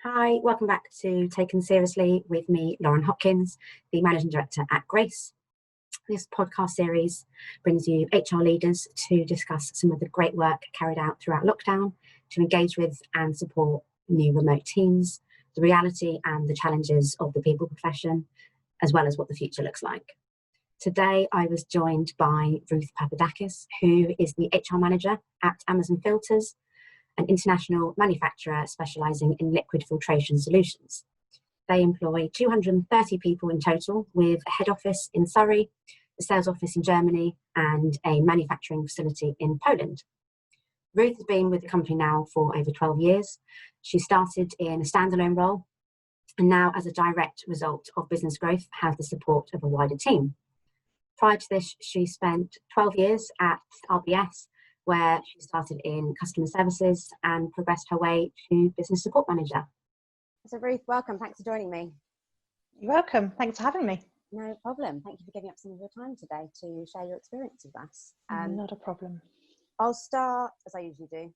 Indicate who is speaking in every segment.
Speaker 1: Hi, welcome back to Taken Seriously with me, Lauren Hopkins, the Managing Director at Grace. This podcast series brings you HR leaders to discuss some of the great work carried out throughout lockdown to engage with and support new remote teams, the reality and the challenges of the people profession, as well as what the future looks like. Today, I was joined by Ruth Pappadakis, who is the HR Manager at Amazon Filters, an international manufacturer specialising in liquid filtration solutions. They employ 230 people in total, with a head office in Surrey, a sales office in Germany, and a manufacturing facility in Poland. Ruth has been with the company now for over 12 years. She started in a standalone role, and now, as a direct result of business growth, has the support of a wider team. Prior to this, she spent 12 years at RBS, where she started in customer services and progressed her way to business support manager.
Speaker 2: So Ruth, welcome. Thanks for joining me.
Speaker 3: You're welcome. Thanks for having me.
Speaker 2: No problem. Thank you for giving up some of your time today to share your experience with us.
Speaker 3: Not a problem.
Speaker 2: I'll start, as I usually do,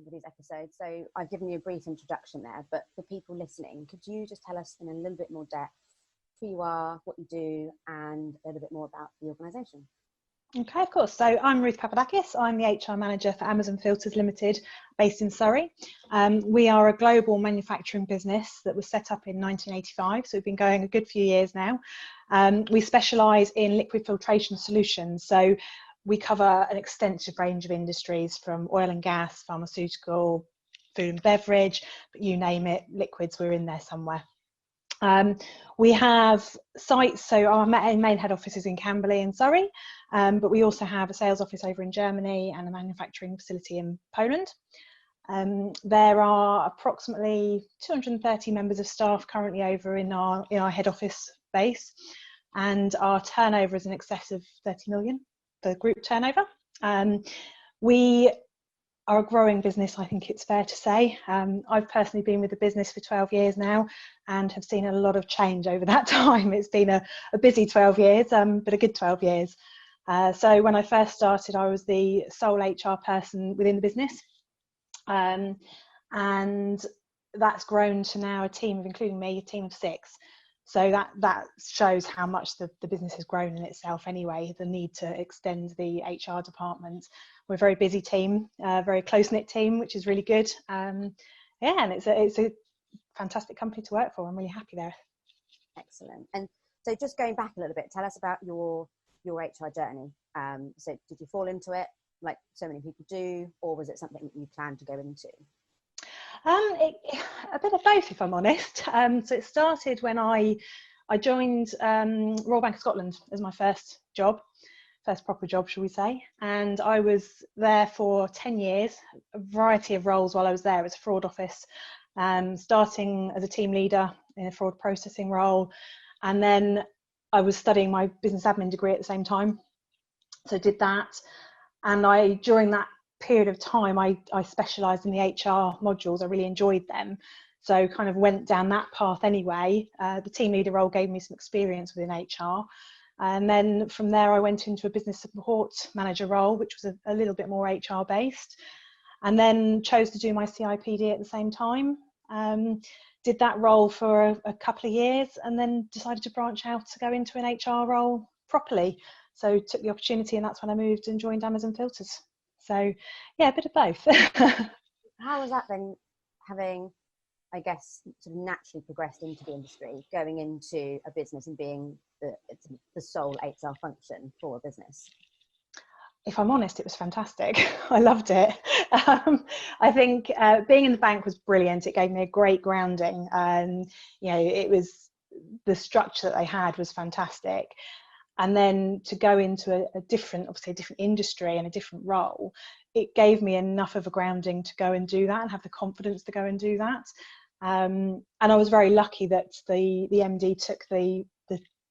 Speaker 2: with these episodes. So I've given you a brief introduction there, but for people listening, could you just tell us in a little bit more depth who you are, what you do, and a little bit more about the organisation?
Speaker 3: Okay, of course. So I'm Ruth Pappadakis. I'm the HR Manager for Amazon Filters Limited, based in Surrey. We are a global manufacturing business that was set up in 1985, so we've been going a good few years now. We specialise in liquid filtration solutions, so we cover an extensive range of industries from oil and gas, pharmaceutical, food and beverage, but you name it, liquids, we're in there somewhere. We have sites, so our main head office is in Camberley in Surrey, but we also have a sales office over in Germany and a manufacturing facility in Poland. There are approximately 230 members of staff currently over in our head office base, and our turnover is in excess of 30 million, the group turnover. We are a growing business, I think it's fair to say. I've personally been with the business for 12 years now and have seen a lot of change over that time. It's been a busy 12 years, but a good 12 years. So when I first started, I was the sole HR person within the business. And that's grown to now a team of, including me, a team of 6. So that shows how much the business has grown in itself anyway, the need to extend the HR department. We're a very busy team, very close-knit team, which is really good. And it's a fantastic company to work for. I'm really happy there.
Speaker 2: Excellent. And so just going back a little bit, tell us about your HR journey. So did you fall into it like so many people do, or was it something that you planned to go into?
Speaker 3: A bit of both, if I'm honest. So it started when I joined Royal Bank of Scotland as my first proper job, shall we say. And I was there for 10 years, a variety of roles while I was there. It was a fraud office, starting as a team leader in a fraud processing role. And then I was studying my business admin degree at the same time. So I did that. And during that period of time, I specialised in the HR modules. I really enjoyed them, so kind of went down that path anyway. The team leader role gave me some experience within HR, and then from there I went into a business support manager role, which was a little bit more HR based, and then chose to do my CIPD at the same time. Did that role for a couple of years, and then decided to branch out to go into an HR role properly. So took the opportunity, and that's when I moved and joined Amazon Filters. So, yeah, a bit of both.
Speaker 2: How was that then, having, I guess, sort of naturally progressed into the industry, going into a business and being the sole HR function for a business?
Speaker 3: If I'm honest, it was fantastic. I loved it. I think being in the bank was brilliant. It gave me a great grounding. It was, the structure that they had was fantastic. And then to go into a different industry and a different role, it gave me enough of a grounding to go and do that and have the confidence to go and do that. And I was very lucky that the MD took the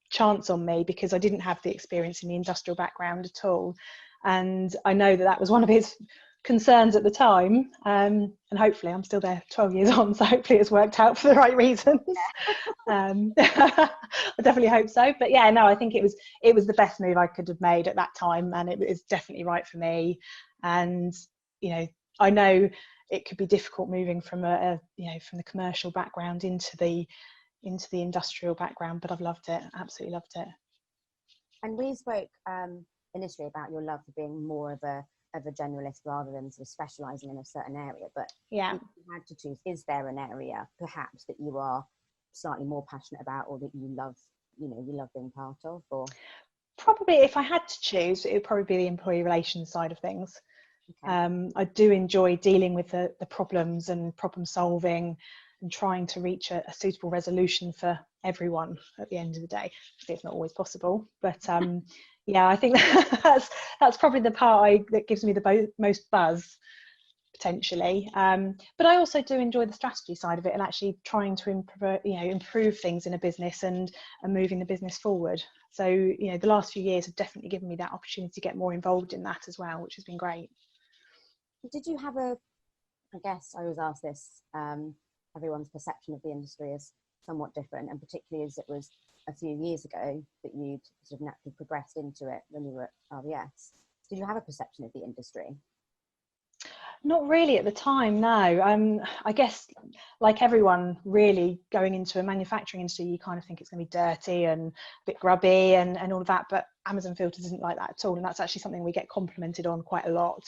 Speaker 3: chance on me, because I didn't have the experience in the industrial background at all. And I know that was one of his concerns at the time, and hopefully I'm still there 12 years on, so hopefully it's worked out for the right reasons. I definitely hope so. But yeah, no, I think it was the best move I could have made at that time, and it was definitely right for me. And I know it could be difficult moving from from the commercial background into the industrial background, but I've loved it, absolutely loved it.
Speaker 2: And we spoke initially about your love for being more of a generalist rather than sort of specialising in a certain area. But
Speaker 3: yeah,
Speaker 2: if you had to choose, is there an area perhaps that you are slightly more passionate about, or that you love being part of? Or
Speaker 3: probably, if I had to choose, it would probably be the employee relations side of things. Okay. I do enjoy dealing with the problems and problem solving and trying to reach a suitable resolution for everyone at the end of the day. Obviously, it's not always possible, but yeah, I think that's probably the part that gives me the most buzz, potentially. But I also do enjoy the strategy side of it, and actually trying to improve things in a business and moving the business forward. So the last few years have definitely given me that opportunity to get more involved in that as well, which has been great.
Speaker 2: Did you have I guess I always ask this, everyone's perception of the industry is somewhat different, and particularly as it was a few years ago that you'd sort of naturally progressed into it when you were at RBS. Did you have a perception of the industry?
Speaker 3: Not really at the time, no. I guess, like everyone, really going into a manufacturing industry, you kind of think it's going to be dirty and a bit grubby and all of that, but Amazon Filters isn't like that at all, and that's actually something we get complimented on quite a lot.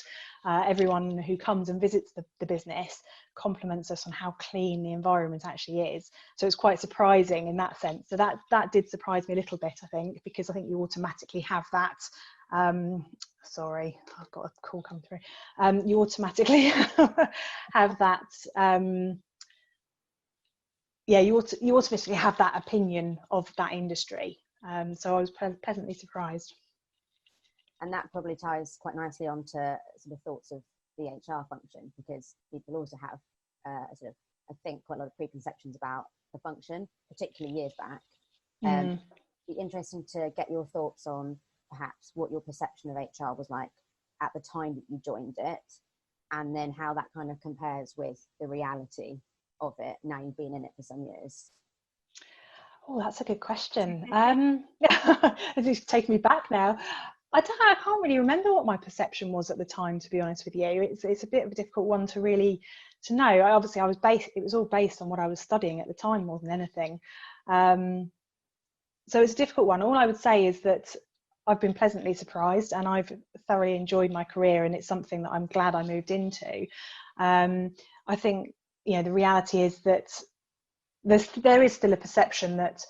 Speaker 3: Everyone who comes and visits the business compliments us on how clean the environment actually is, so it's quite surprising in that sense. So that did surprise me a little bit, I think, because I think you automatically have that sorry, I've got a call come through. You automatically have that you automatically have that opinion of that industry, so I was pleasantly surprised.
Speaker 2: And that probably ties quite nicely onto sort of thoughts of the HR function, because people also have I think quite a lot of preconceptions about the function, particularly years back. It'd be interesting to get your thoughts on perhaps what your perception of HR was like at the time that you joined it, and then how that kind of compares with the reality of it now you've been in it for some years.
Speaker 3: Oh, that's a good question. It's taking me back now. I can't really remember what my perception was at the time, to be honest with you. It's a bit of a difficult one to know. It was all based on what I was studying at the time more than anything. So it's a difficult one. All I would say is that I've been pleasantly surprised, and I've thoroughly enjoyed my career, and it's something that I'm glad I moved into. I think the reality is that there is still a perception that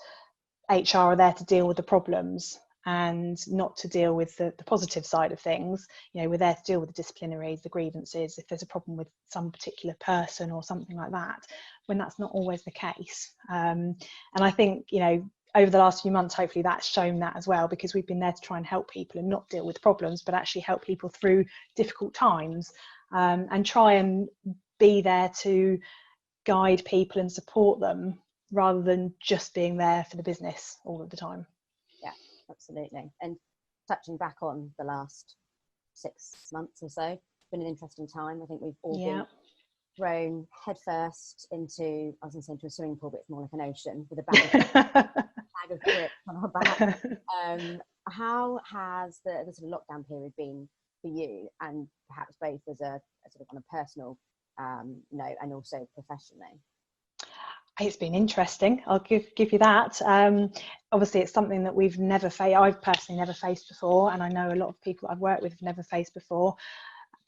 Speaker 3: HR are there to deal with the problems and not to deal with the positive side of things. We're there to deal with the disciplinaries, the grievances, if there's a problem with some particular person or something like that, when that's not always the case. And I think over the last few months, hopefully that's shown that as well, because we've been there to try and help people and not deal with problems, but actually help people through difficult times, and try and be there to guide people and support them rather than just being there for the business all of the time.
Speaker 2: Yeah, absolutely. And touching back on the last 6 months or so, it's been an interesting time. I think we've all been thrown headfirst into a swimming pool, but it's more like an ocean with a bag of bricks on our back. How has the sort of lockdown period been for you, and perhaps both as a sort of on a personal note and also professionally?
Speaker 3: It's been interesting, I'll give you that. Obviously it's something that I've personally never faced before, and I know a lot of people I've worked with have never faced before.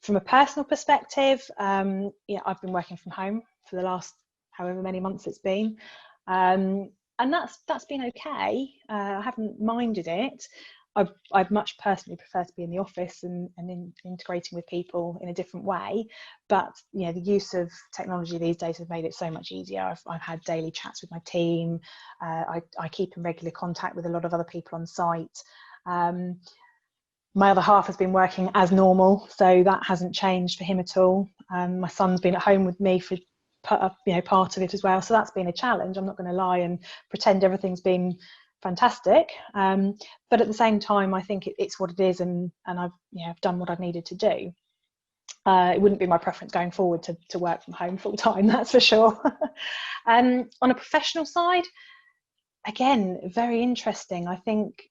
Speaker 3: From a personal perspective, I've been working from home for the last however many months it's been, and that's been okay. I haven't minded it. I'd much personally prefer to be in the office and integrating with people in a different way, but the use of technology these days has made it so much easier. I've had daily chats with my team. I keep in regular contact with a lot of other people on site. My other half has been working as normal, so that hasn't changed for him at all. My son's been at home with me for part of it as well, so that's been a challenge. I'm not going to lie and pretend everything's been fantastic, but at the same time I think it's what it is, and I've done what I've needed to do. It wouldn't be my preference going forward to work from home full time, that's for sure. On a professional side, again, very interesting. I think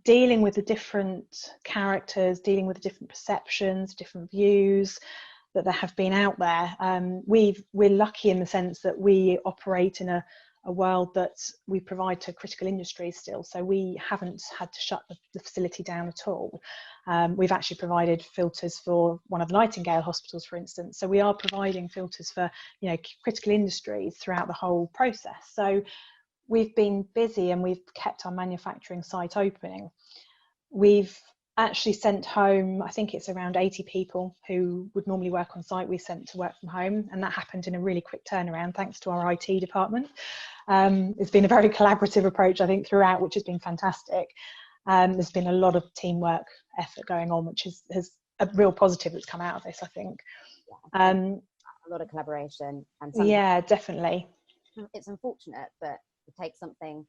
Speaker 3: dealing with the different characters, dealing with the different perceptions, different views, that there have been out there. We're lucky in the sense that we operate in a world that we provide to critical industries still, so we haven't had to shut the facility down at all. We've actually provided filters for one of the Nightingale hospitals, for instance, so we are providing filters for, you know, critical industries throughout the whole process. So we've been busy and we've kept our manufacturing site opening. We've actually sent home, I think it's around 80 people who would normally work on site, we sent to work from home, and that happened in a really quick turnaround thanks to our IT department. It's been a very collaborative approach, I think, throughout, which has been fantastic. There's been a lot of teamwork effort going on, which is a real positive that's come out of this, I think.
Speaker 2: A lot of collaboration, and
Speaker 3: yeah, definitely.
Speaker 2: It's unfortunate, but it takes something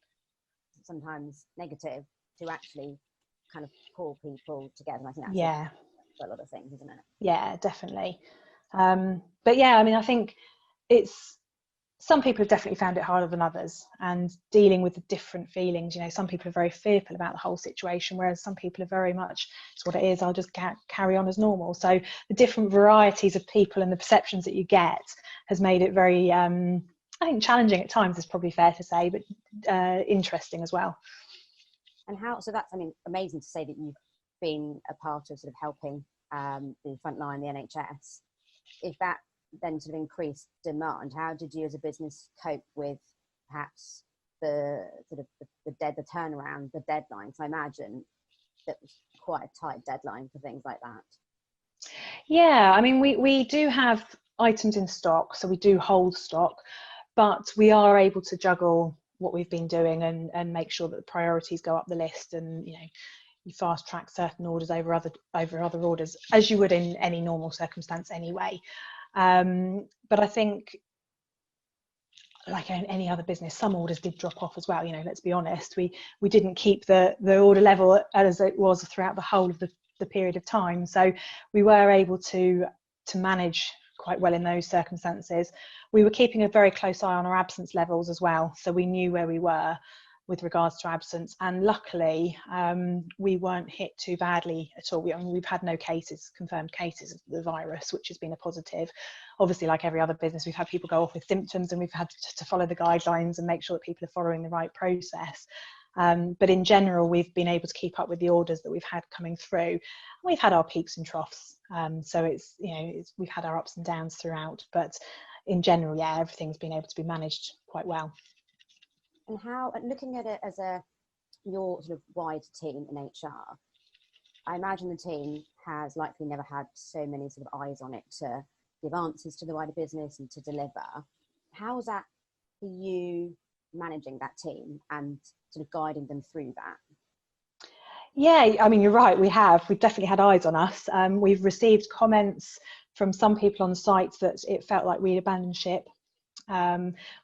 Speaker 2: sometimes negative to actually kind of pull people together. And I think that's a lot of things, isn't it? Yeah,
Speaker 3: definitely. But yeah, I mean, I think some people have definitely found it harder than others, and dealing with the different feelings. You know, some people are very fearful about the whole situation, whereas some people are very much, it's what it is, I'll just carry on as normal. So the different varieties of people and the perceptions that you get has made it very, I think, challenging at times is probably fair to say, but interesting as well.
Speaker 2: And so that's, I mean, amazing to say that you've been a part of sort of helping the frontline, the NHS. If that then sort of increased demand, how did you as a business cope with perhaps the turnaround, the deadlines? I imagine that was quite a tight deadline for things like that.
Speaker 3: Yeah, I mean, we do have items in stock, so we do hold stock, but we are able to juggle what we've been doing and make sure that the priorities go up the list, and, you know, you fast track certain orders over other orders, as you would in any normal circumstance anyway. But I think, like any other business, some orders did drop off as well. You know, let's be honest, we didn't keep the order level as it was throughout the whole of the period of time, so we were able to manage quite well in those circumstances. We were keeping a very close eye on our absence levels as well, so we knew where we were with regards to absence, and luckily we weren't hit too badly at all. We've had no confirmed cases of the virus, which has been a positive. Obviously, like every other business, we've had people go off with symptoms, and we've had to follow the guidelines and make sure that people are following the right process. But in general, we've been able to keep up with the orders that we've had coming through. We've had our peaks and troughs, so it's, you know, we've had our ups and downs throughout, but in general, yeah, everything's been able to be managed quite well.
Speaker 2: And how, looking at it as your sort of wide team in HR, I imagine the team has likely never had so many sort of eyes on it to give answers to the wider business and to deliver. How is that for you, managing that team and sort of guiding them through that?
Speaker 3: Yeah, I mean, you're right, we've definitely had eyes on us. We've received comments from some people on site that it felt like we'd abandoned ship,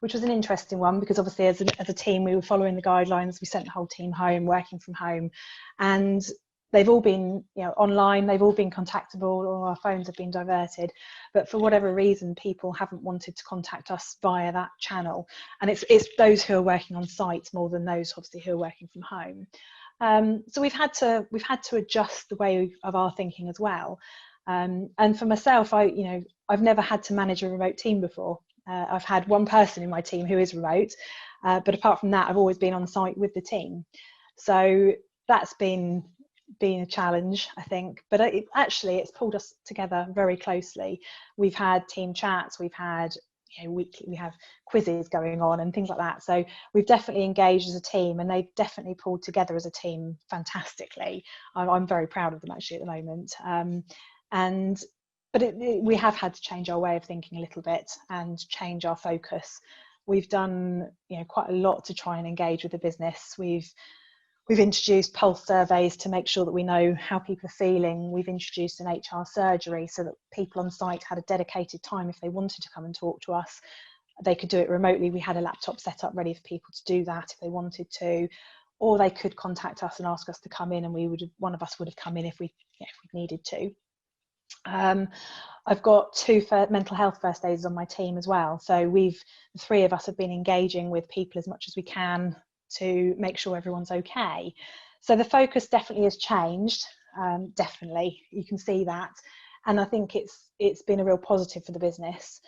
Speaker 3: which was an interesting one, because obviously as a team we were following the guidelines. We sent the whole team home, working from home, and they've all been, you know, online, they've all been contactable, all our phones have been diverted, but for whatever reason people haven't wanted to contact us via that channel, and it's those who are working on site more than those obviously who are working from home. So we've had to adjust the way of our thinking as well. And for myself, I've never had to manage a remote team before. I've had one person in my team who is remote, but apart from that, I've always been on site with the team. So that's been a challenge, I think, but it's pulled us together very closely. We've had team chats, we've had, you know, weekly, we have quizzes going on and things like that. So we've definitely engaged as a team, and they've definitely pulled together as a team fantastically. I'm very proud of them actually at the moment. But we have had to change our way of thinking a little bit and change our focus. We've done, you know, quite a lot to try and engage with the business. We've introduced pulse surveys to make sure that we know how people are feeling. We've introduced an HR surgery so that people on site had a dedicated time if they wanted to come and talk to us. They could do it remotely. We had a laptop set up ready for people to do that if they wanted to, or they could contact us and ask us to come in, and one of us would have come in if we needed to. I've got 2 mental health first aiders on my team as well. So the 3 of us have been engaging with people as much as we can to make sure everyone's okay. So the focus definitely has changed. Definitely, you can see that. And I think it's been a real positive for the business.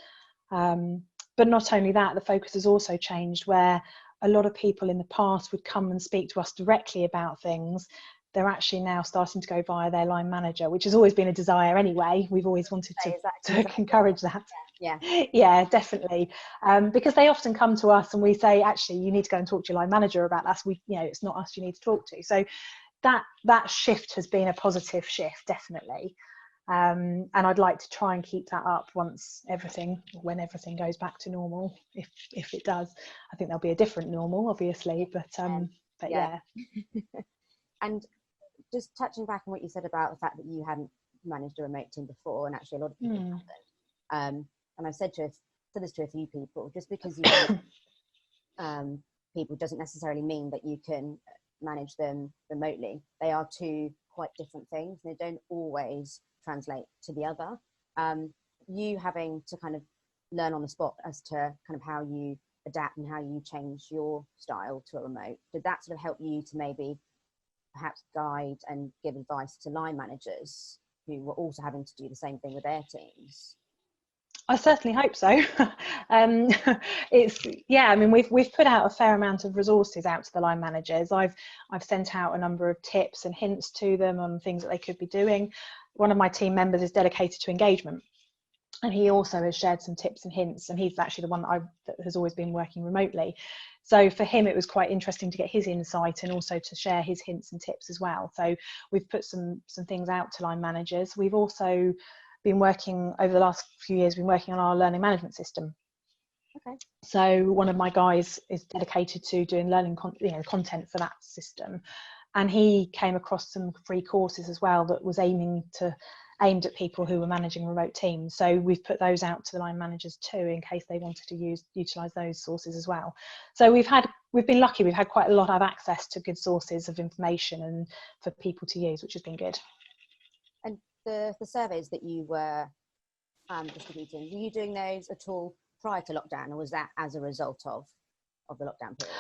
Speaker 3: But not only that, the focus has also changed, where a lot of people in the past would come and speak to us directly about things. They're actually now starting to go via their line manager, which has always been a desire anyway. We've always wanted to encourage that. Yeah, definitely. Because they often come to us and we say, actually, you need to go and talk to your line manager about that. It's not us you need to talk to. So that shift has been a positive shift, definitely. And I'd like to try and keep that up when everything goes back to normal, if it does. I think there'll be a different normal, obviously, but yeah.
Speaker 2: And just touching back on what you said about the fact that you hadn't managed a remote team before, and actually a lot of people haven't. And I've said this to a few people, just because you people doesn't necessarily mean that you can manage them remotely. They are two quite different things. They don't always translate to the other. You having to kind of learn on the spot as to kind of how you adapt and how you change your style to a remote, did that sort of help you to maybe perhaps guide and give advice to line managers who were also having to do the same thing with their teams?
Speaker 3: I certainly hope so. We've put out a fair amount of resources out to the line managers. I've sent out a number of tips and hints to them on things that they could be doing. One of my team members is dedicated to engagement, and he also has shared some tips and hints, and he's actually the one that has always been working remotely. So for him, it was quite interesting to get his insight and also to share his hints and tips as well. So we've put some things out to line managers. We've also been working over the last few years, on our learning management system.
Speaker 2: Okay.
Speaker 3: So one of my guys is dedicated to doing learning content for that system, and he came across some free courses as well that was aimed at people who were managing remote teams. So we've put those out to the line managers too, in case they wanted to utilize those sources as well. So we've been lucky. We've had quite a lot of access to good sources of information and for people to use, which has been good.
Speaker 2: And the surveys that you were distributing, were you doing those at all prior to lockdown, or was that as a result of the lockdown period?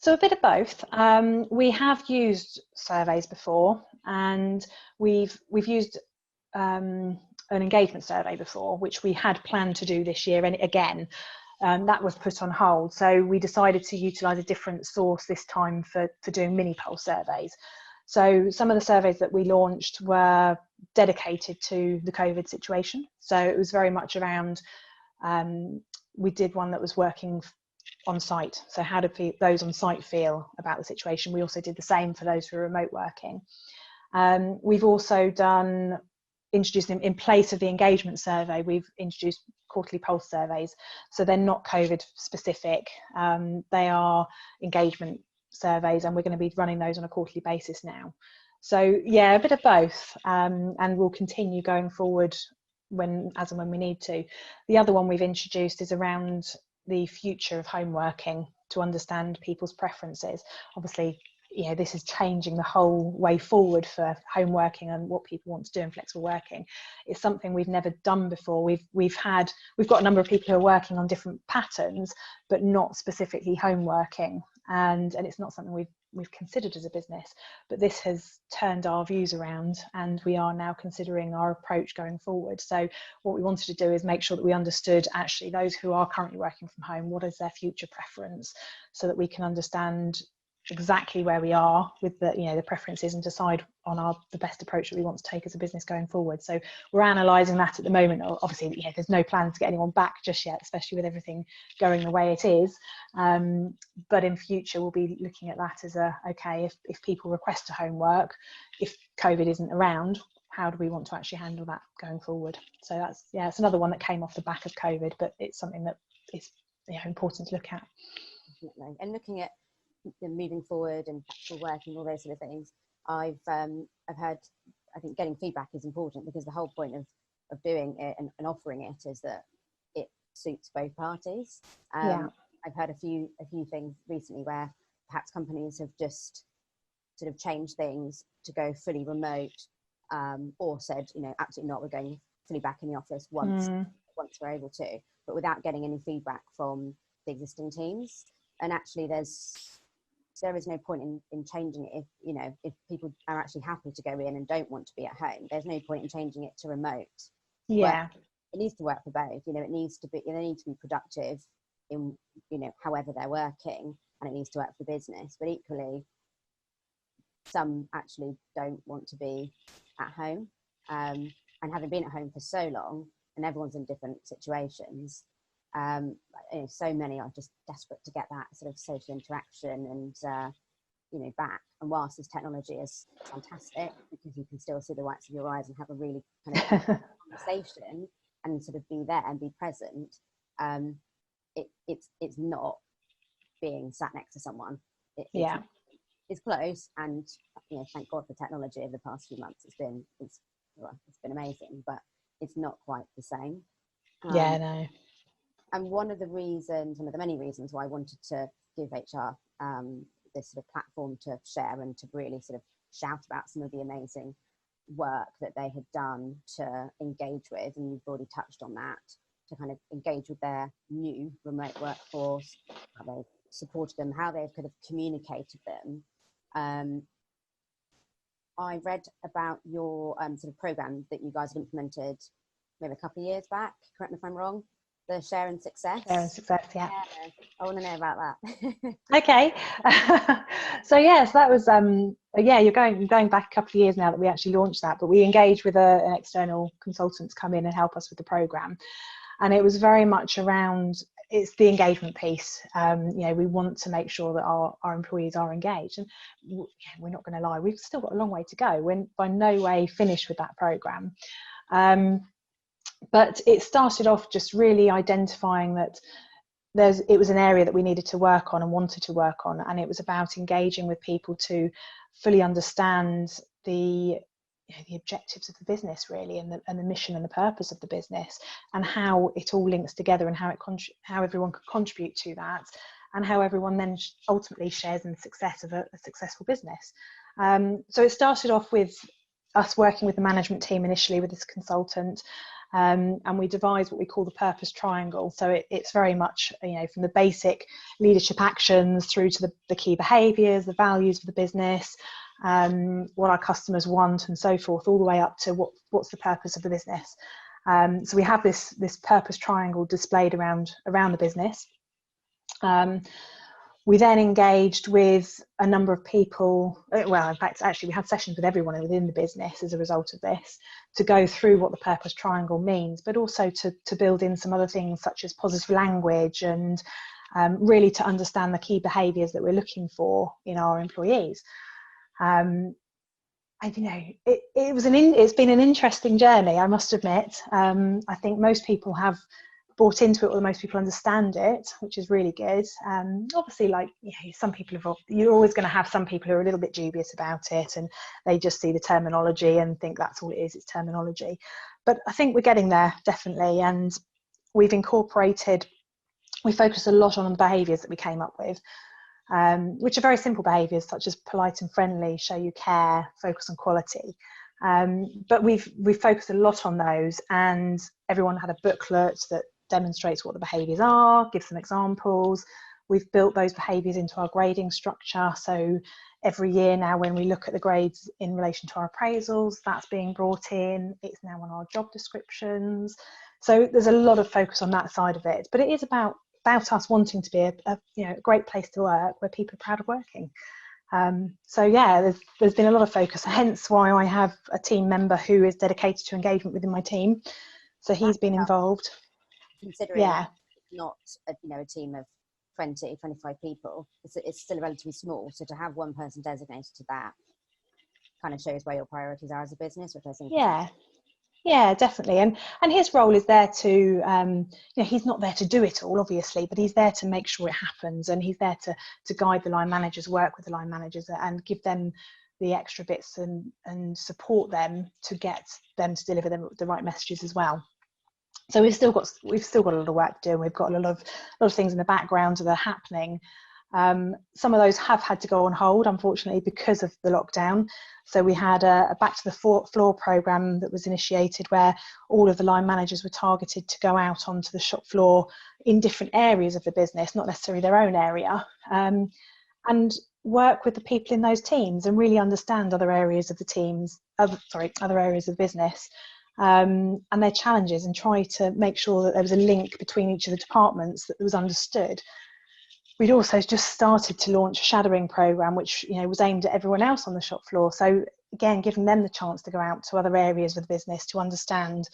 Speaker 3: So a bit of both. We have used surveys before, and we've used an engagement survey before, which we had planned to do this year, and again that was put on hold. So we decided to utilise a different source this time for doing mini pulse surveys. So some of the surveys that we launched were dedicated to the COVID situation. So it was very much around, we did one that was working on site. So how do those on site feel about the situation? We also did the same for those who are remote working. We've also introduced them in place of the engagement survey. We've introduced quarterly pulse surveys. So they're not COVID specific. They are engagement surveys, and we're going to be running those on a quarterly basis now. So yeah, a bit of both, and we'll continue going forward as and when we need to. The other one we've introduced is around the future of home working, to understand people's preferences. Obviously, this is changing the whole way forward for home working and what people want to do in flexible working. It's something we've never done before. We've got a number of people who are working on different patterns, but not specifically home working, and it's not something we've considered as a business. But this has turned our views around, and we are now considering our approach going forward. So what we wanted to do is make sure that we understood actually those who are currently working from home, what is their future preference, so that we can understand exactly where we are with the preferences and decide on the best approach that we want to take as a business going forward. So we're analysing that at the moment. Obviously, there's no plan to get anyone back just yet, especially with everything going the way it is. But in future, we'll be looking at that as if people request a homework, if COVID isn't around, how do we want to actually handle that going forward? So it's another one that came off the back of COVID, but it's something that is important to look at.
Speaker 2: Definitely. And looking at moving forward and flexible working, all those sort of things, I've heard, I think getting feedback is important, because the whole point of doing it and offering it is that it suits both parties. I've heard a few things recently where perhaps companies have just sort of changed things to go fully remote, or said, absolutely not, we're going fully back in the office once we're able to, but without getting any feedback from the existing teams. And actually there's there is no point in changing it if people are actually happy to go in and don't want to be at home. There's no point in changing it to remote.
Speaker 3: Yeah.
Speaker 2: It needs to work for both. It needs to be, they need to be productive in, however they're working, and it needs to work for the business. But equally, some actually don't want to be at home. And having been at home for so long, and everyone's in different situations, so many are just desperate to get that sort of social interaction and back. And whilst this technology is fantastic because you can still see the whites of your eyes and have a really kind of conversation and sort of be there and be present, it's not being sat next to someone. It's close, and thank God for technology over the past few months. It's been amazing, but it's not quite the same.
Speaker 3: No.
Speaker 2: And one of the many reasons why I wanted to give HR this sort of platform to share and to really sort of shout about some of the amazing work that they had done to engage with, and you've already touched on that, to kind of engage with their new remote workforce, how they've supported them, how they've kind of communicated them. I read about your sort of program that you guys have implemented maybe a couple of years back, correct me if I'm wrong, the Share and Success.
Speaker 3: Share and Success, yeah.
Speaker 2: I want to know about that.
Speaker 3: Okay. So yes, that was you're going back a couple of years now that we actually launched that, but we engaged with an external consultant to come in and help us with the program, and it was very much around, it's the engagement piece. We want to make sure that our employees are engaged, and we're not going to lie, we've still got a long way to go. We're by no way finished with that program, but it started off just really identifying that it was an area that we needed to work on and wanted to work on, and it was about engaging with people to fully understand the objectives of the business, really, and the mission and the purpose of the business, and how it all links together, and how everyone could contribute to that, and how everyone then ultimately shares in the success of a successful business. So it started off with us working with the management team initially with this consultant, and we devised what we call the purpose triangle. So it's very much from the basic leadership actions through to the key behaviours, the values of the business, what our customers want, and so forth, all the way up to what's the purpose of the business. So we have this purpose triangle displayed around the business. We then engaged with a number of people. Well, in fact, actually, we had sessions with everyone within the business as a result of this, to go through what the purpose triangle means, but also to build in some other things such as positive language, and really to understand the key behaviours that we're looking for in our employees. It's been an interesting journey, I must admit. I think most people have bought into it, or most people understand it, which is really good. Obviously, some people you're always going to have some people who are a little bit dubious about it, and they just see the terminology and think that's all it is, it's terminology. But I think we're getting there, definitely, and we focus a lot on the behaviours that we came up with, which are very simple behaviours such as polite and friendly, show you care, focus on quality. But we've focused a lot on those, and everyone had a booklet that demonstrates what the behaviours are, gives some examples. We've built those behaviours into our grading structure, so every year now when we look at the grades in relation to our appraisals, that's being brought in. It's now on our job descriptions, so there's a lot of focus on that side of it. But it is about us wanting to be a great place to work where people are proud of working. So yeah, there's been a lot of focus, hence why I have a team member who is dedicated to engagement within my team, so he's been involved.
Speaker 2: Considering it's not a team of 20, 25 people, it's still relatively small, so to have one person designated to that kind of shows where your priorities are as a business, which I think
Speaker 3: yeah, definitely. And his role is there to he's not there to do it all, obviously, but he's there to make sure it happens, and he's there to guide the line managers, work with the line managers, and give them the extra bits and support them to get them to deliver the right messages as well. So we've still got a lot of work to do, and we've got a lot of things in the background that are happening. Some of those have had to go on hold, unfortunately, because of the lockdown. So we had a back to the floor programme that was initiated, where all of the line managers were targeted to go out onto the shop floor in different areas of the business, not necessarily their own area. And work with the people in those teams and really understand other areas of the teams, other areas of business, and their challenges, and try to make sure that there was a link between each of the departments that was understood. We'd also just started to launch a shadowing program, which was aimed at everyone else on the shop floor. So again, giving them the chance to go out to other areas of the business to understand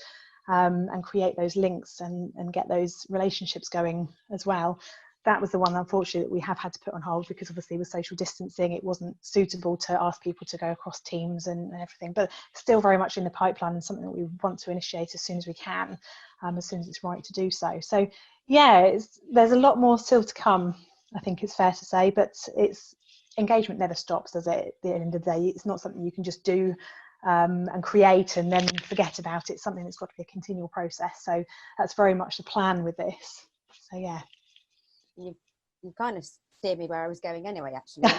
Speaker 3: and create those links and get those relationships going as well. That was the one, unfortunately, that we have had to put on hold, because obviously with social distancing, it wasn't suitable to ask people to go across teams and everything, but still very much in the pipeline, and something that we want to initiate as soon as we can, as soon as it's right to do so. So yeah, there's a lot more still to come, I think it's fair to say, but engagement never stops, does it? At the end of the day, it's not something you can just do and create and then forget about it. It's something that's got to be a continual process. So that's very much the plan with this. So yeah.
Speaker 2: You kind of steered me where I was going anyway, actually.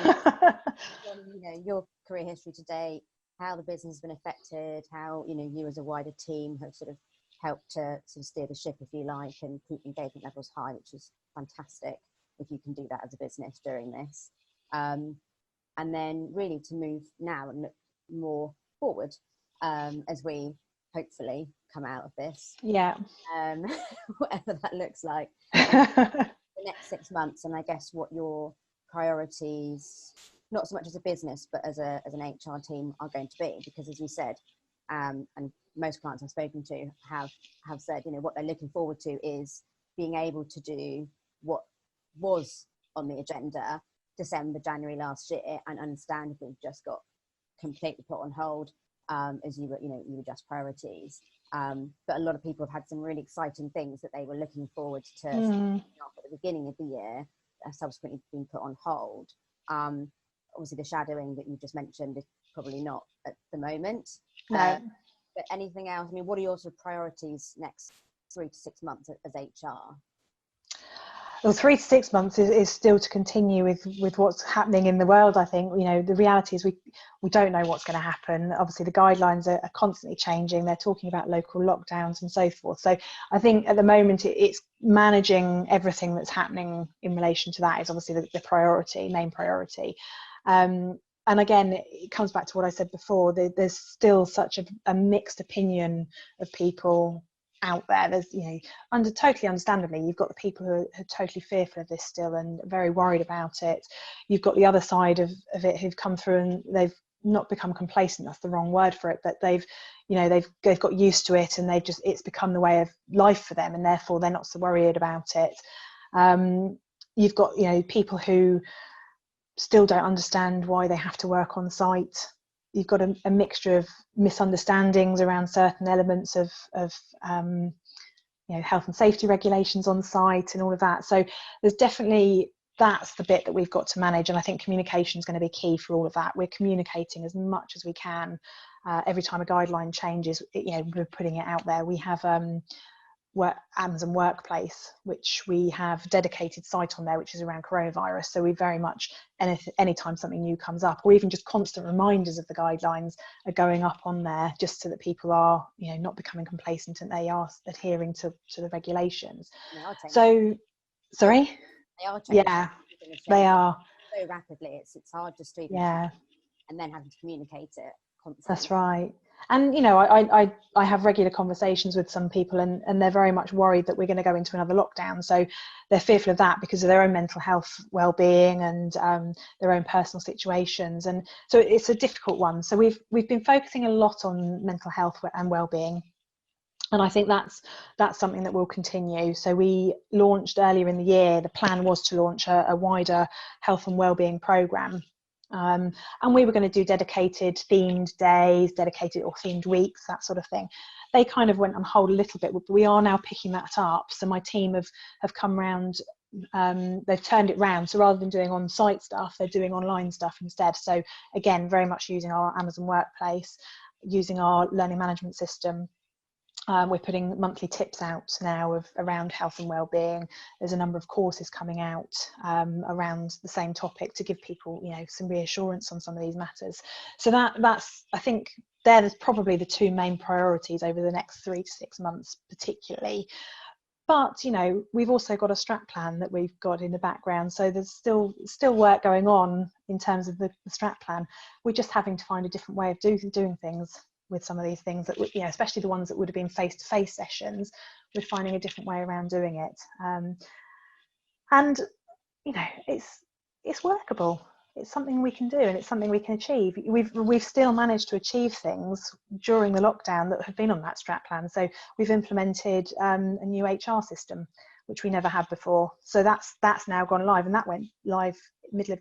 Speaker 2: Your career history today, how the business has been affected, how you as a wider team have sort of helped to sort of steer the ship, if you like, and keep engagement levels high, which is fantastic if you can do that as a business during this. And then really to move now and look more forward as we hopefully come out of this.
Speaker 3: Yeah.
Speaker 2: Whatever that looks like. The next 6 months, and I guess what your priorities, not so much as a business but as an HR team, are going to be, because as you said, and most clients I've spoken to have said, what they're looking forward to is being able to do what was on the agenda December, January last year, and understandably just got completely put on hold as you were just priorities. But a lot of people have had some really exciting things that they were looking forward to at the beginning of the year that have subsequently been put on hold. Obviously, the shadowing that you just mentioned is probably not at the moment.
Speaker 3: No.
Speaker 2: But anything else? I mean, what are your sort of priorities next 3 to 6 months as HR?
Speaker 3: Well, 3 to 6 months is still to continue with what's happening in the world. I think the reality is we don't know what's going to happen. Obviously, the guidelines are constantly changing. They're talking about local lockdowns and so forth. So I think at the moment it's managing everything that's happening in relation to that is obviously the main priority. And again, it comes back to what I said before. There's still such a mixed opinion of people out there. There's totally understandably, you've got the people who are totally fearful of this still and very worried about it. You've got the other side of it who've come through and they've not become complacent, that's the wrong word for it, but they've got used to it, and it's become the way of life for them, and therefore they're not so worried about it. You've got people who still don't understand why they have to work on site. You've got a mixture of misunderstandings around certain elements of health and safety regulations on site and all of that. So there's definitely, that's the bit that we've got to manage, and I think communication is going to be key for all of that. We're communicating as much as we can. Every time a guideline changes, we're putting it out there. We have Amazon Workplace, which we have dedicated site on there, which is around coronavirus. So we very much, anytime something new comes up, or even just constant reminders of the guidelines, are going up on there, just so that people are, not becoming complacent and they are adhering to the regulations. So, sorry?
Speaker 2: They are changing.
Speaker 3: Yeah, they are.
Speaker 2: So rapidly, it's hard just to even and then having to communicate it constantly.
Speaker 3: That's right. And I have regular conversations with some people, and they're very much worried that we're going to go into another lockdown. So they're fearful of that because of their own mental health well-being and their own personal situations. And so it's a difficult one. So we've been focusing a lot on mental health and well-being, and I think that's something that will continue. So we launched earlier in the year. The plan was to launch a wider health and well-being programme. And we were going to do dedicated themed days, dedicated or themed weeks, that sort of thing. They kind of went on hold a little bit, but we are now picking that up. So my team have come round, they've turned it round. So rather than doing on-site stuff, they're doing online stuff instead. So again, very much using our Amazon Workplace, using our learning management system. We're putting monthly tips out now around health and well-being. There's a number of courses coming out around the same topic to give people, some reassurance on some of these matters. So that's, I think, they're probably the two main priorities over the next 3 to 6 months, particularly. But we've also got a strat plan that we've got in the background, so there's still work going on in terms of the strat plan. We're just having to find a different way of doing things with some of these things that especially the ones that would have been face-to-face sessions. We're finding a different way around doing it, and it's workable. It's something we can do, and it's something we can achieve. We've still managed to achieve things during the lockdown that have been on that strat plan. So we've implemented a new HR system, which we never had before. So that's now gone live, and that went live beginning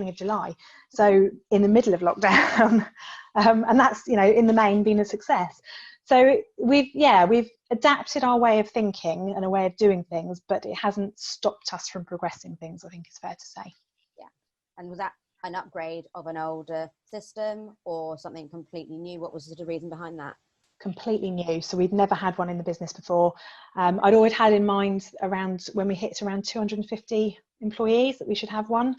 Speaker 3: of July. So in the middle of lockdown, and that's in the main been a success. So we've adapted our way of thinking and a way of doing things, but it hasn't stopped us from progressing things, I think it's fair to say.
Speaker 2: And was that an upgrade of an older system or something completely new? What was the reason behind that?
Speaker 3: Completely new. So we'd never had one in the business before. I'd always had in mind around when we hit around 250 employees that we should have one,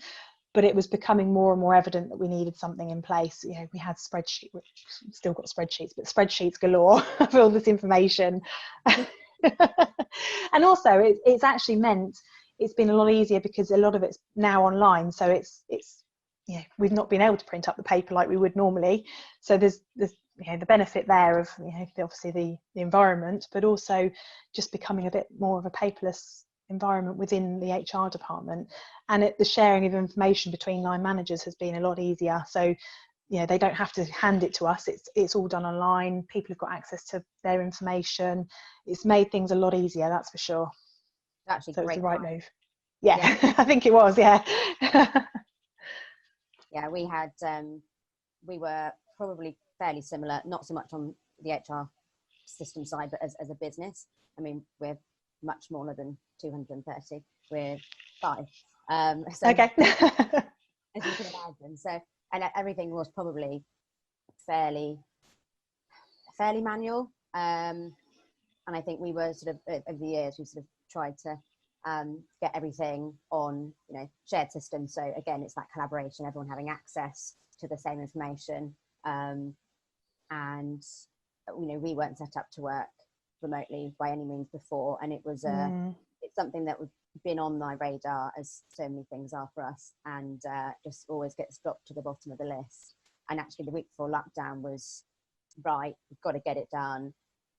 Speaker 3: but it was becoming more and more evident that we needed something in place. We had spreadsheets, we've still got spreadsheets, but spreadsheets galore of all this information. And also it's actually meant it's been a lot easier because a lot of it's now online. So it's we've not been able to print up the paper like we would normally. So there's the benefit there of obviously the environment, but also just becoming a bit more of a paperless environment within the HR department. And the sharing of information between line managers has been a lot easier. So they don't have to hand it to us. It's all done online. People have got access to their information. It's made things a lot easier, that's for sure.
Speaker 2: Actually,
Speaker 3: so
Speaker 2: great.
Speaker 3: It's the right move. Yeah. I think it was. Yeah.
Speaker 2: Yeah, we had we were probably fairly similar, not so much on the HR system side, but as a business. I mean, we're much smaller than 230. We're 5. So
Speaker 3: okay.
Speaker 2: as you can imagine. So, and everything was probably fairly manual. And I think we were sort of over the years we sort of tried to get everything on shared systems. So again, it's that collaboration, everyone having access to the same information, and we weren't set up to work remotely by any means before, and it was it's something that was been on my radar, as so many things are for us, and just always gets dropped to the bottom of the list. And actually the week before lockdown was right, we've got to get it done.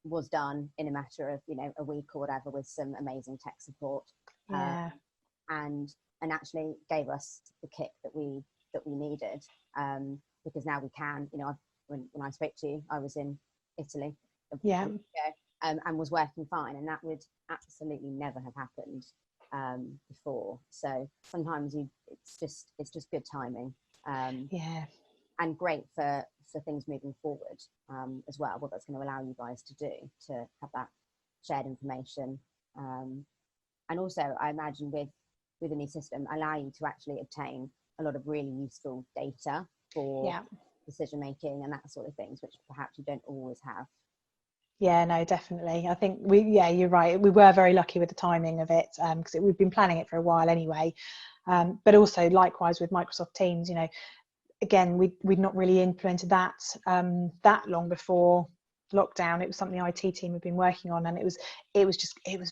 Speaker 2: Was done in a matter of a week or whatever, with some amazing tech support, and actually gave us the kick that we needed, because now we can. When I spoke to you, I was in Italy and was working fine, and that would absolutely never have happened before. So sometimes it's just good timing, and great for things moving forward as well. What that's going to allow you guys to do, to have that shared information, and also I imagine with a new system allow you to actually obtain a lot of really useful data for decision making and that sort of things, which perhaps you don't always have.
Speaker 3: Yeah, no, definitely. I think you're right. We were very lucky with the timing of it, because we've been planning it for a while anyway. But also likewise with Microsoft Teams, again, we'd not really implemented that that long before lockdown. It was something the IT team had been working on, and it was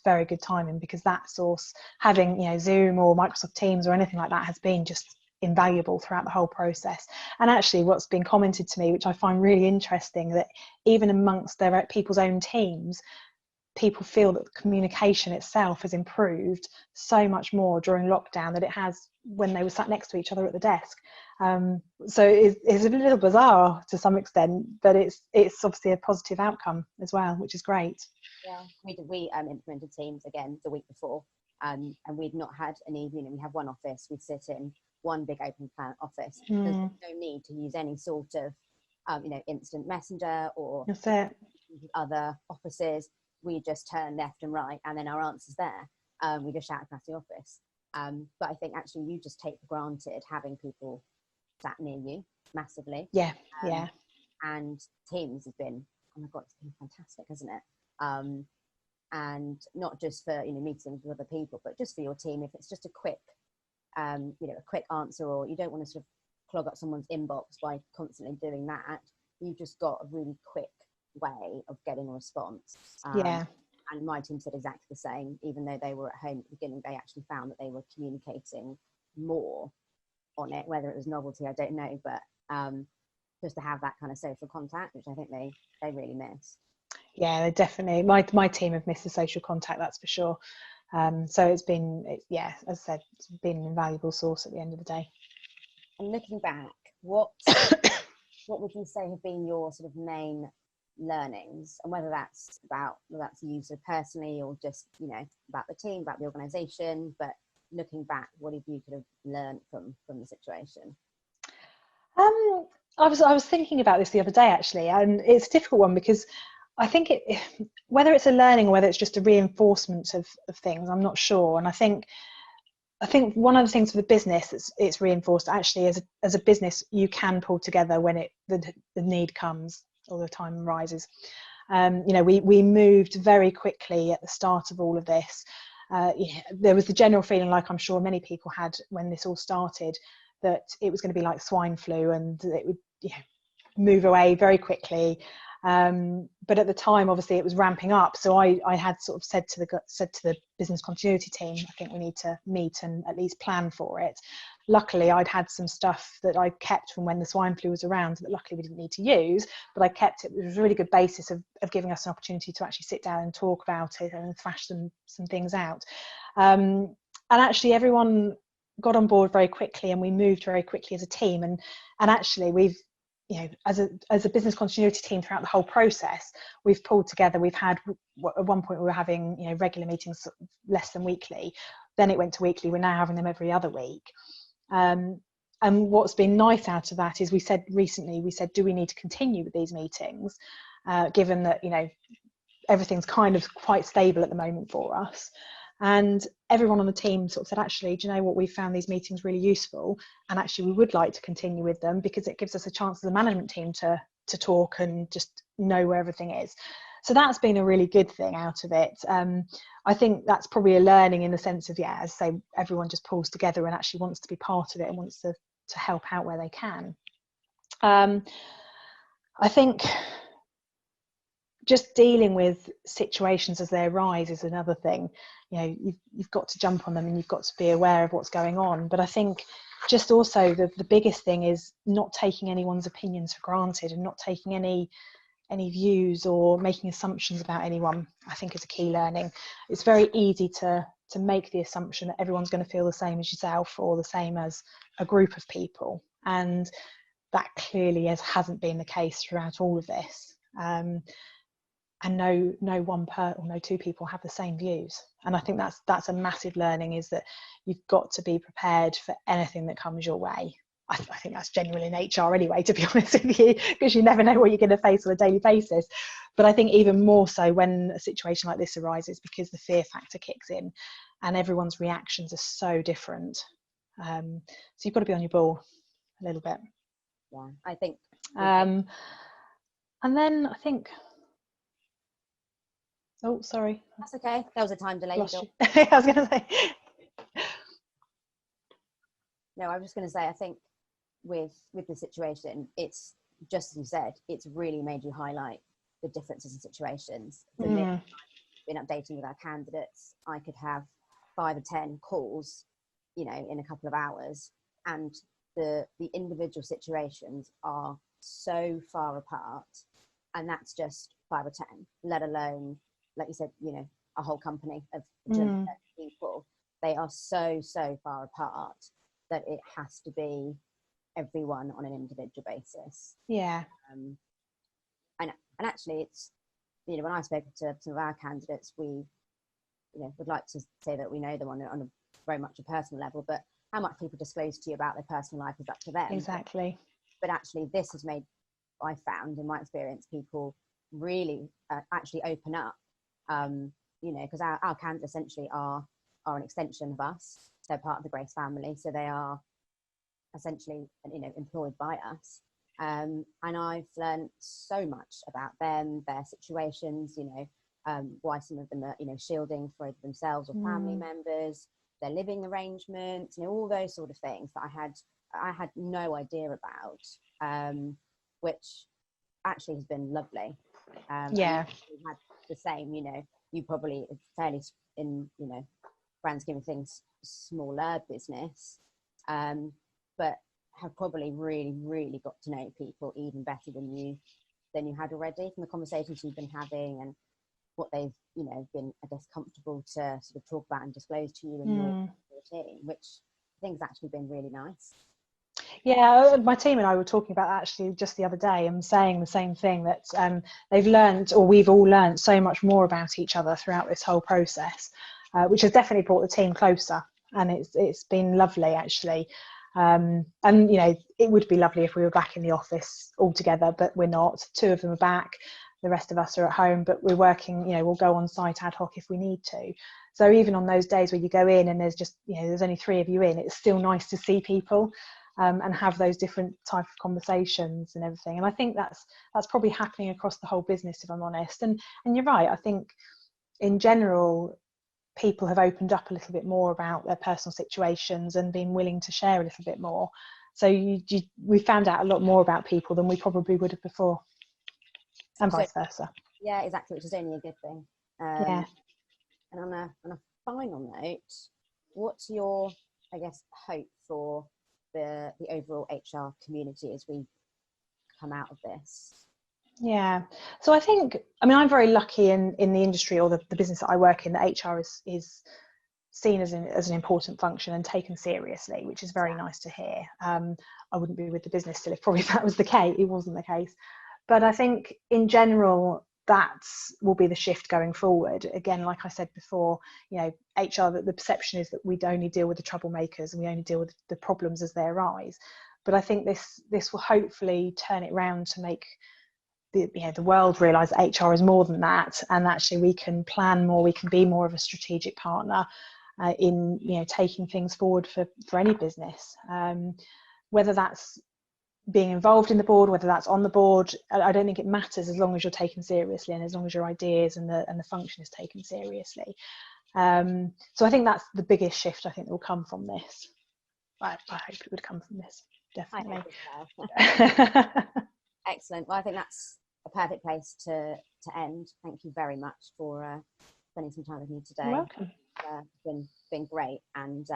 Speaker 3: very good timing, because that source, having Zoom or Microsoft Teams or anything like that, has been just invaluable throughout the whole process. And actually what's been commented to me, which I find really interesting, that even amongst their people's own teams, people feel that the communication itself has improved so much more during lockdown than it has when they were sat next to each other at the desk. So it's a little bizarre to some extent, but it's obviously a positive outcome as well, which is great.
Speaker 2: Yeah, we implemented Teams again the week before, and we'd not had any. We have one office. We sit in one big open plan office. There's no need to use any sort of instant messenger or other offices. We just turn left and right, and then our answer's there. We just shout across the office. But I think actually you just take for granted having people sat near you massively. And Teams has been, oh my God, it's been fantastic, hasn't it? And not just for meetings with other people, but just for your team. If it's just a quick answer, or you don't want to sort of clog up someone's inbox by constantly doing that, you've just got a really quick way of getting a response. And And my team said exactly the same. Even though they were at home at the beginning, they actually found that they were communicating more on it. Whether it was novelty, I don't know, but just to have that kind of social contact, which I think they really miss.
Speaker 3: Yeah, definitely. My team have missed the social contact, that's for sure. So it's been, as I said, it's been an invaluable source at the end of the day.
Speaker 2: And looking back, what would you say have been your sort of main learnings, and whether that's you sort of personally or just, you know, about the team, about the organisation, but looking back, what have you could have learned from the situation?
Speaker 3: I was thinking about this the other day actually, and it's a difficult one because I think whether it's a learning or whether it's just a reinforcement of things, I'm not sure. And I think one of the things for the business it's reinforced actually as a business, you can pull together when the need comes or the time arises. You know, we moved very quickly at the start of all of this. There was the general feeling, like I'm sure many people had when this all started, that it was going to be like swine flu and it would, you know, move away very quickly. But at the time, obviously, it was ramping up. So I had sort of said to the business continuity team, I think we need to meet and at least plan for it. Luckily, I'd had some stuff that I kept from when the swine flu was around that luckily we didn't need to use, but I kept it. It was a really good basis of giving us an opportunity to actually sit down and talk about it and thrash some things out. And actually, everyone got on board very quickly and we moved very quickly as a team. And actually, we've, you know, as a business continuity team throughout the whole process, we've pulled together. We've had, at one point we were having, you know, regular meetings less than weekly, then it went to weekly. We're now having them every other week. And what's been nice out of that is we said recently, do we need to continue with these meetings, given that, you know, everything's kind of quite stable at the moment for us. And everyone on the team sort of said, actually, do you know what, we found these meetings really useful, and actually we would like to continue with them because it gives us a chance as a management team to talk and just know where everything is. So that's been a really good thing out of it. I think that's probably a learning in the sense of, yeah, as I say, everyone just pulls together and actually wants to be part of it and wants to help out where they can. I think just dealing with situations as they arise is another thing. You know, you've got to jump on them and you've got to be aware of what's going on. But I think just also the biggest thing is not taking anyone's opinions for granted and not taking any views or making assumptions about anyone, I think is a key learning. It's very easy to make the assumption that everyone's going to feel the same as yourself or the same as a group of people. And that clearly hasn't been the case throughout all of this. And no two people have the same views. And I think that's a massive learning, is that you've got to be prepared for anything that comes your way. I think that's genuinely in HR anyway, to be honest with you, because you never know what you're going to face on a daily basis. But I think even more so when a situation like this arises, because the fear factor kicks in and everyone's reactions are so different. So you've got to be on your ball a little bit.
Speaker 2: Yeah, I think.
Speaker 3: And then I think, oh, sorry.
Speaker 2: That's okay. There was a time delay.
Speaker 3: I was going to say.
Speaker 2: No, I was just going to say, I think with the situation, it's just as you said, it's really made you highlight the differences in situations. For me, I've been updating with our candidates. I could have 5 or 10 calls, you know, in a couple of hours, and the individual situations are so far apart, and that's just 5 or 10, let alone, like you said, you know, a whole company of people. They are so far apart that it has to be everyone on an individual basis.
Speaker 3: Yeah.
Speaker 2: And actually, it's, you know, when I spoke to some of our candidates, we, you know, would like to say that we know them on a very much a personal level, but how much people disclose to you about their personal life is up to them. Exactly. But actually, this has made, I found in my experience, people really actually open up. You know, because our candidates essentially are an extension of us. They're part of the Grace family, so they are essentially, you know, employed by us. And I've learned so much about them, their situations, you know, why some of them are, you know, shielding for themselves or family members, their living arrangements, you know, all those sort of things that I had no idea about, which actually has been lovely. Yeah. We've had the same, you know, you probably fairly in, you know, grand scheme of things, smaller business, but have probably really got to know people even better than you had already from the conversations you've been having and what they've, you know, been, I guess, comfortable to sort of talk about and disclose to you in your team, which I think has actually been really nice.
Speaker 3: Yeah, my team and I were talking about that actually just the other day and saying the same thing, that they've learned, or we've all learned, so much more about each other throughout this whole process, which has definitely brought the team closer, and it's been lovely actually. And you know, it would be lovely if we were back in the office all together, but we're not. 2 of them are back, the rest of us are at home, but we're working, you know, we'll go on site ad hoc if we need to. So even on those days where you go in and there's just, you know, there's only 3 of you in, it's still nice to see people and have those different type of conversations and everything. And I think that's probably happening across the whole business, if I'm honest. And you're right, I think in general people have opened up a little bit more about their personal situations and been willing to share a little bit more. So we found out a lot more about people than we probably would have before, and vice versa.
Speaker 2: Yeah, exactly, which is only a good thing.
Speaker 3: Yeah.
Speaker 2: And on a final note, what's your, I guess, hope for the overall HR community as we come out of this?
Speaker 3: Yeah, so I think, I mean, I'm very lucky in the industry, or the business that I work in, that HR is seen as an important function and taken seriously, which is very nice to hear. I wouldn't be with the business still if probably that was the case. It wasn't the case. But I think in general, that will be the shift going forward. Again, like I said before, you know, HR, the perception is that we only deal with the troublemakers and we only deal with the problems as they arise. But I think this will hopefully turn it around to make the world realise that HR is more than that, and actually we can plan more, we can be more of a strategic partner in, you know, taking things forward for any business, whether that's being involved in the board, whether that's on the board. I don't think it matters as long as you're taken seriously and as long as your ideas and the function is taken seriously. So I think that's the biggest shift I think that will come from this. I hope it would come from this, definitely.
Speaker 2: I hope as well. Excellent. Well, I think that's a perfect place to end. Thank you very much for spending some time with me today.
Speaker 3: You're welcome.
Speaker 2: It's been great, and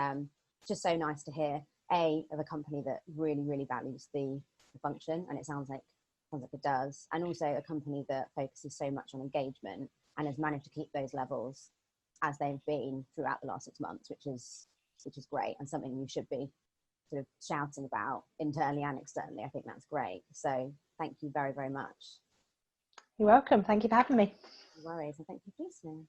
Speaker 2: just so nice to hear of a company that really values the function, and it sounds like it does, and also a company that focuses so much on engagement and has managed to keep those levels as they've been throughout the last 6 months, which is great, and something we should be sort of shouting about internally and externally. I think that's great. So thank you very much.
Speaker 3: You're welcome. Thank you for having me.
Speaker 2: No worries, and thank you for listening.